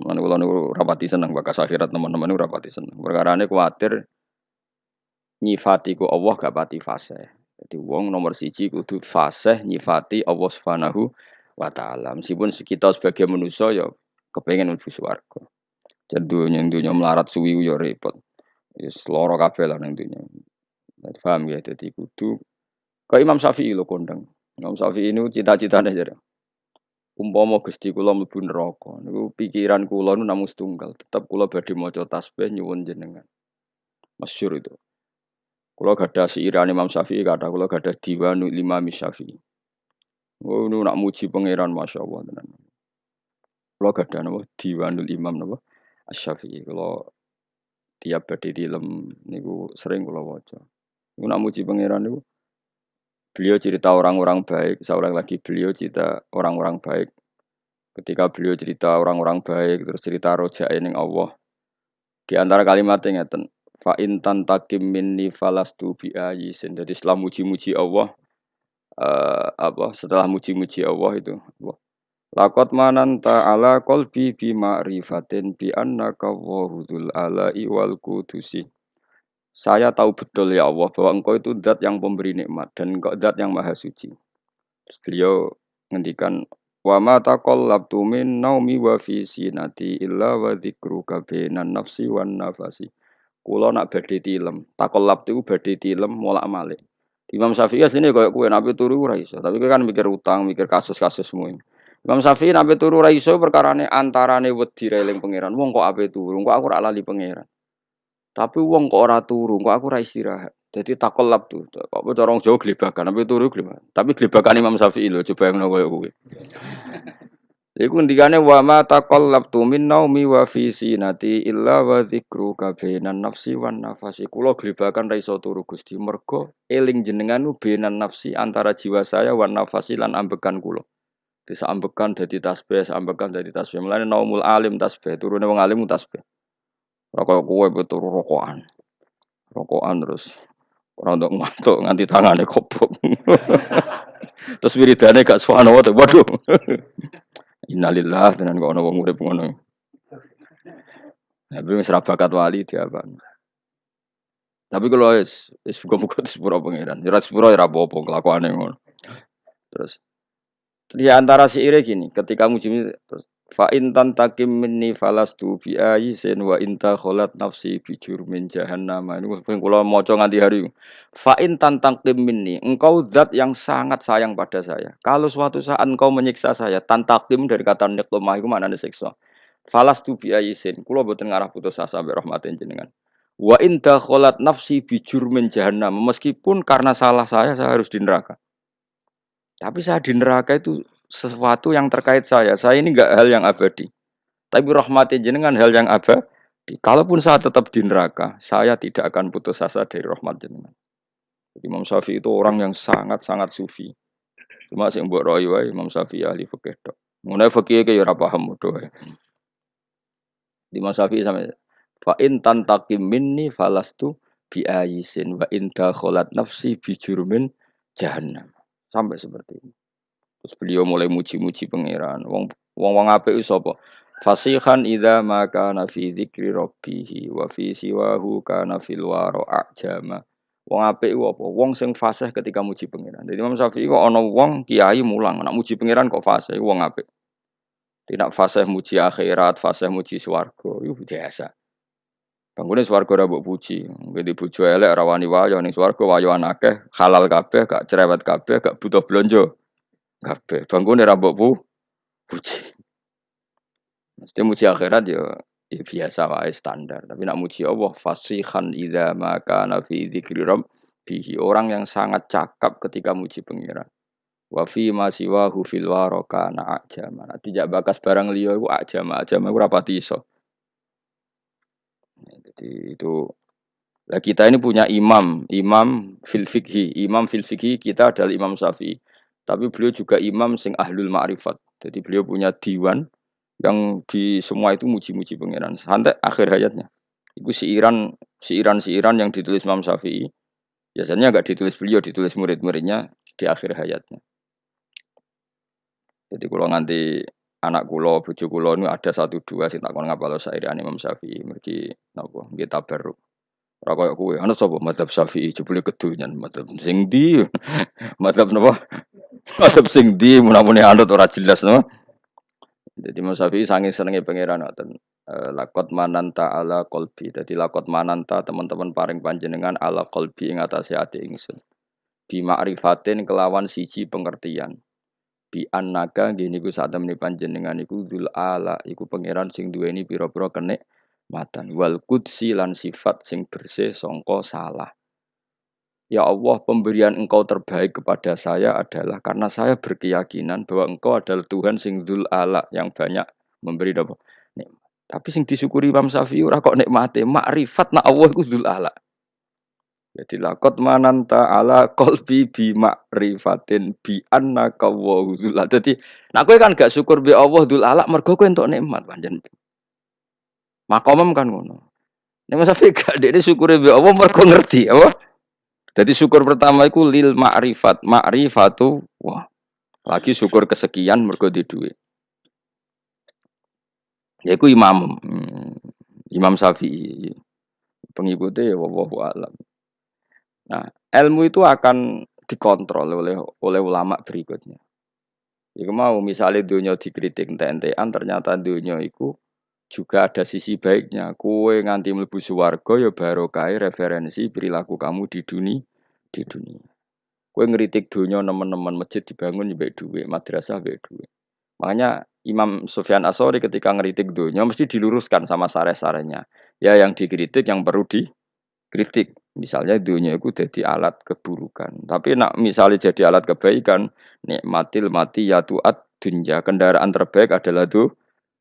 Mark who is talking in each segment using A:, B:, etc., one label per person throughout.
A: Lan kula niku rapati seneng bakas akhirat teman-teman niku rapati seneng. Perkarane kuwatir nyifati ku Allah gak pati fasih. Jadi wong nomor siji kudu fasih nyifati Allah Subhanahu wa taala. Meskipun kita sebagai manusia ya kepengin mlebu swarga. Dunya melarat suwi ya repot. Wis lara kabeh lah ning dunya. Paham ya dadi kudu kaya Imam Syafi'i lho kondang. Imam Syafi'i niku cita-citane jare umpama Gusti kula mlebu neraka niku pikiran kula nu namung setunggal, tetep kula badhe maca tasbih nyuwun jenengan. Masyhur itu. Kula gadah siirane Imam Syafi'i, kata kula gadah Diwanul Imam Syafi'i. Oh nu nak muji pangeran masyaallah tenan. Kula gadah napa Diwanul Imam napa Asy-Syafi'i. Kula tiap badhe tilem niku sering kula waca. Niku nak muji pangeran niku beliau cerita orang-orang baik, seorang lagi beliau cerita orang-orang baik. Ketika beliau cerita orang-orang baik, terus cerita rojae ning Allah. Di antara kalimatnya ngeten, fa in tantakim minni falastu bi ayisin. Jadi setelah muji-muji Allah setelah muji-muji Allah itu laqad mananta ala qalbi bi ma'rifatin bi annaka wahudul ala'i wal qudusi. Saya tahu betul ya Allah bahwa Engkau itu zat yang pemberi nikmat dan Engkau zat yang maha suci. Terus beliau ngendikan wa ma taqallabtu min naumi wa fi sinati illa wa dzikruka bainan nafsi wan nafasi. Kula nak badhe tilem, taqallab itu badhe tilem molak-malik. Imam Syafi'i asline koyo kowe nek turu ora iso, tapi kowe kan mikir utang, mikir kasus-kasusmu. Imam Syafi'i nek turu ora iso perkarane antarane wedi eling pangeran. Wong kok ape turu, kok aku ora lali pangeran. Tapi wong kok ora turu, kok aku ora istirahat. Jadi takolab tuh. Kok cara wong Jawa glebakan, tapi turu glebakan. Tapi glebakan Imam Syafi'i lho, coba yang koyo kowe. Iku ngendikane wa ma taqallabtu min naumi wa fi sinati illa wa dzikruka bainan nafsi wan nafasi. Kula glebakan ra iso turu Gusti mergo eling jenengan nu bainan nafsi antara jiwa saya wan nafasi lan ambekan kula. Bisa ambekan dadi tasbih, ambekan dadi tasbih. Mulane naumul alim tasbih, turune wong alim tasbih. Ora koyo kowe turu rokokan. Rokokan terus ora ndok ngantuk nganti tangane kobok. Terus wiridane gak subhanallah, waduh. Innalillah tenan kok ana wong urip ngono. Tapi wis ra bakat wali diapan. Tapi kalau wis muga-muga disepuro pangeran. Ya sepuro ya ora apa-apa kelakuane ngono. Terus di antara syaire gini, ketika muji fa in tantakim minni falastu bi ayisin wa inta kholat nafsi bi jurmin jahannam. Ini kula maca nganti hari. Fa in tantakim minni, engkau zat yang sangat sayang pada saya. Kalau suatu saat engkau menyiksa saya, tantakim dari kata niqmah iku maknane siksa. Falastu bi ayisin, kula boten ngarah putus asa mbek rahmatin jenengan. Wa inta kholat nafsi bi jurmin jahannam. Meskipun karena salah saya harus di neraka. Tapi saya di neraka itu sesuatu yang terkait saya. Saya ini enggak hal yang abadi. Tapi rahmati jenengan hal yang abadi. Kalaupun saya tetap di neraka, saya tidak akan putus asa dari rahmat jenengan. Jadi Imam Syafi'i itu orang yang sangat-sangat sufi. Cuma sing mbok roy wae Imam Syafi'i ahli fikih tok. Mulai fikih ke ya ora paham modho wae. Imam Syafi'i sampe fa in tantaqim minni falastu bi ayisin wa in dakhalat nafsi bi jurmin jahannam. Sampai seperti ini. Terus beliau mulai muji-muji pangeran. Wong apik iku sapa? Fasihan idza ma kana fi dzikri rabbih wa fi siwahu kana fil wara ajama. Wong apik iku apa? Wong sing fasih ketika muji pangeran. Jadi Imam Syafi'i kok ana wong kiai mulang, nek muji pangeran kok fasih, wong apik. Tidak fasih muji akhirat, fasih muji swarga, iku biasa. Bangunnya swarga ora mbok puji. Ngene bojo elek ora wani wayo ning swarga wayoan akeh, halal kabeh, gak cerewet kabeh, gak butuh blonjo. Kabeh. Bangunnya ora mbok puji. Mesti muji akhirat ya biasa wae standar. Tapi nak muji Allah fasihan idza ma kana fi dzikri rabbih. Orang yang sangat cakap ketika muji pengiran. Wa fi ma siwahu fil waraka na ajama. Tidak bakas barang liya iku ajama iku ora pati iso. Jadi itu lah kita ini punya imam fil fikhi kita adalah Imam Syafi'i. Tapi beliau juga imam sing ahlul ma'rifat. Jadi beliau punya diwan yang di semua itu muji-muji pangeran sampai akhir hayatnya. Itu siiran yang ditulis Imam Syafi'i. Biasanya enggak ditulis beliau, ditulis murid-muridnya di akhir hayatnya. Jadi kalau nanti anak kula, bojo kula niku ada satu dua sing takon ngapalo syairane Imam Syafi'i mergi napa nggih tabarruk. Ora koyo kowe, ana sapa madzhab Syafi'i jebule kedonyan madzhab sing ndi? Madzhab napa? Madzhab sing ndi mun-mune anut ora jelas napa. Jadi Imam Syafi'i saking senenge pangeran ngoten. Lakot mananta ala qalbi. Dadi lakot mananta teman-teman paring panjenengan ala qalbi ing atase ati ingsun. Bi ma'rifatin kelawan siji pengertian. Bi annaka nggih niku sak temene panjenengan iku dzul ala iku pangeran sing duweni pira-pira kenikmatan wal qudsi lan sifat sing bersih sangka salah. Ya Allah, pemberian Engkau terbaik kepada saya adalah karena saya berkeyakinan bahwa Engkau adalah Tuhan sing dzul ala yang banyak memberi apa? Nikmat. Tapi sing disyukuri Imam Syafi'i ora kok nikmate, makrifat nak Allah iku dzul ala. Jadi lakot mananta ala qalbi bi ma'rifatin bi annaka wa dzul ala. Dadi nek kowe kan gak syukur be Allah dzul ala mergo kowe entuk nikmat pancen. Makomem kan ngono. Nek Mas Syafi'i gak dekne syukure be Allah mergo ngerti apa? Jadi syukur pertama itu lil ma'rifat, ma'rifatu wah. Lagi syukur kesekian mergo di duit. Yaiku Imam Syafi'i. Pengikutnya ya wallahu alam. Nah, ilmu itu akan dikontrol oleh ulama berikutnya. Iku mau misalnya dunia dikritik ente-entean ternyata dunia itu juga ada sisi baiknya. Kue nganti mlebu swarga ya barokah referensi perilaku kamu di dunia. Kue ngeritik dunia teman-teman masjid dibangun ya duit, madrasah ya duit. Makanya Imam Sufyan As-Tsauri ketika ngeritik dunia mesti diluruskan sama sare-sarenya. Ya yang dikritik yang perlu dikritik. Misalnya dunia itu jadi alat keburukan. Tapi nak misalnya jadi alat kebaikan, nikmatil mati yatu'at dunya. Kendaraan terbaik adalah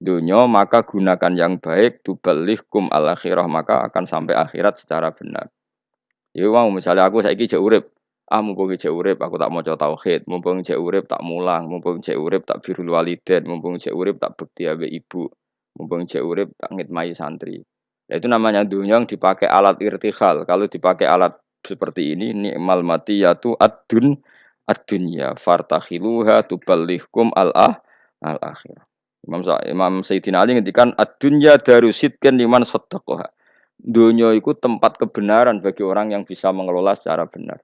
A: dunia, maka gunakan yang baik tuballighkum al-akhirah, maka akan sampai akhirat secara benar. Ya mau misalnya aku saiki jek urip, mumpung jek urip aku tak maca tauhid, mumpung jek urip tak mulang, mumpung jek urip tak birrul walidain, mumpung jek urip tak bekti ambek ibu, mumpung jek urip tak ngitmai santri. Nah, itu namanya dunia yang dipakai alat irtihal. Kalau dipakai alat seperti ini, nikmal matiyatu ad-dunya fartakhiluha tuballighkum al-akhirah. Imam Sayyidina Ali ngendikan ad-dunya darusidkan liman saddaqaha. Dunia itu tempat kebenaran bagi orang yang bisa mengelola secara benar.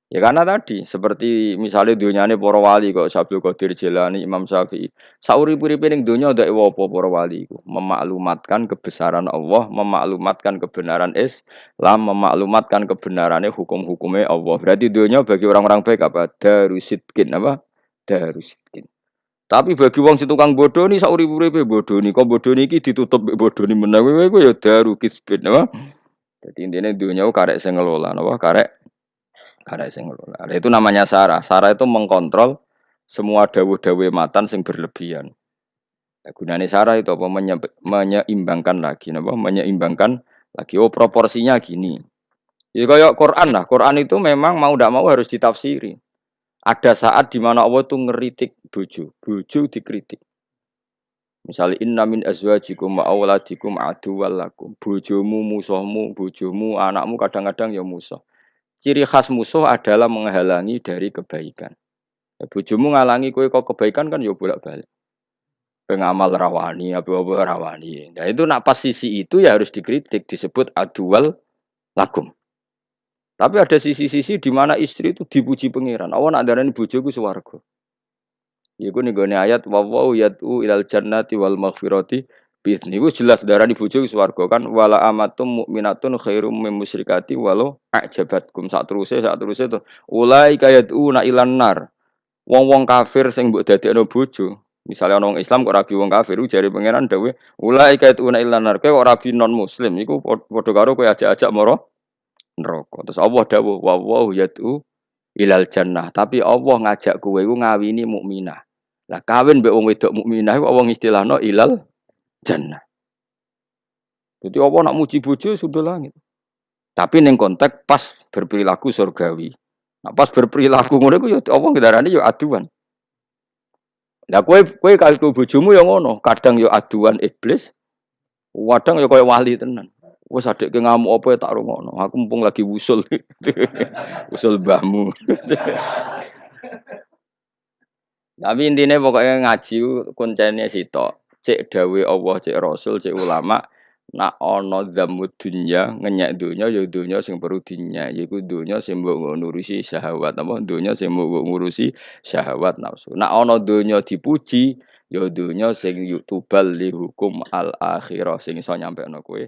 A: Ya karena tadi seperti misalnya dunyane para wali kok Syabdul Qadir Jilani, Imam Syafi'i. Saurip-uripe ning donya ndak apa para wali iku, memaklumatkan kebesaran Allah, memaklumatkan kebenaran Islam, memaklumatkan kebenarane hukum-hukumnya Allah. Berarti dunia bagi orang-orang baik apa? Darusidkin apa? Darusidkin. Tapi bagi wong sing tukang bodoni saurip-uripe bodoni, kok bodoni iki ditutup mbek bodoni menawa kowe ya daru kisbin apa? Jadi intinya dunia karek sing ngelola napa? Karek sing ngelola. Itu namanya sarah. Sarah itu mengkontrol semua dawuh-dawuh matan sing berlebihan. Nah, gunane sarah itu apa? Menyeimbangkan lagi napa? Menyeimbangkan lagi. Oh, proporsinya gini. Ya kayak Quran lah. Quran itu memang mau ndak mau harus ditafsiri. Ada saat di mana Allah tuh ngeritik bojo dikritik. Misalnya inna min azwajikum wa auladikum aduwwal lakum. Bojomu musuhmu, bojomu anakmu kadang-kadang ya musuh. Ciri khas musuh adalah menghalangi dari kebaikan. Ya, bojomu ngalangi kowe kok kebaikan kan ya bolak-balik. Pengamal rawani, apa-apa rawani. Nah itu nak pas sisi itu ya harus dikritik, disebut aduwwal lakum. Tapi ada sisi-sisi di mana istri itu dipuji pangeran. Allah nak darani bojoku swarga. Iku ning gone ayat wa yad'u ilal jannati wal maghfirati biizni. Iku jelas darani bojo swarga kan wala amatum mukminatun khairum min musyrikati walau ajabatkum sak teruse to. Ulai kayad'una ilan nar. Wong-wong kafir sing mbok dadekno bojo. Misalnya orang Islam kok rabi wong kafir jare pangeran dawuh ulai kayad'una ilan nar. Kowe kok rabi non muslim iku padha karo kowe ajak-ajak moro neraka. Terus Allah dawuh wa yad'u ilal jannah. Tapi Allah ngajak kowe iku ngawini mukminah. Lah kawin mbek wong wedok mukminah iku wong istilahno ilal jannah. Jadi apa nak muji bojo sudah langit. Tapi ning konteks pas berperilaku surgawi. Nah, pas berperilaku ngono iku ya apa ngendarane ya aduan. Lah kowe karo bojomu ya ngono, kadang ya aduan iblis, kadang ya koyo wali tenan. Wes adekke ngamuk apa ya tak rungokno. Aku mumpung lagi wusul. Wusul mbahmu. Tapi intinya pokoknya ngaji kuncinya sitok. Cek dawe Allah, cek Rasul, cek ulama. Nak ono zamud dunya ngenyak dunya ya dunya sing perlu dinya yaiku dunya sing mbok ngurusi syahwat apa dunya sing mbok ngurusi syahwat nafsu. Nak ono dunya dipuji ya dunya sing yutubal li hukum al akhirah sing iso nyampekno kowe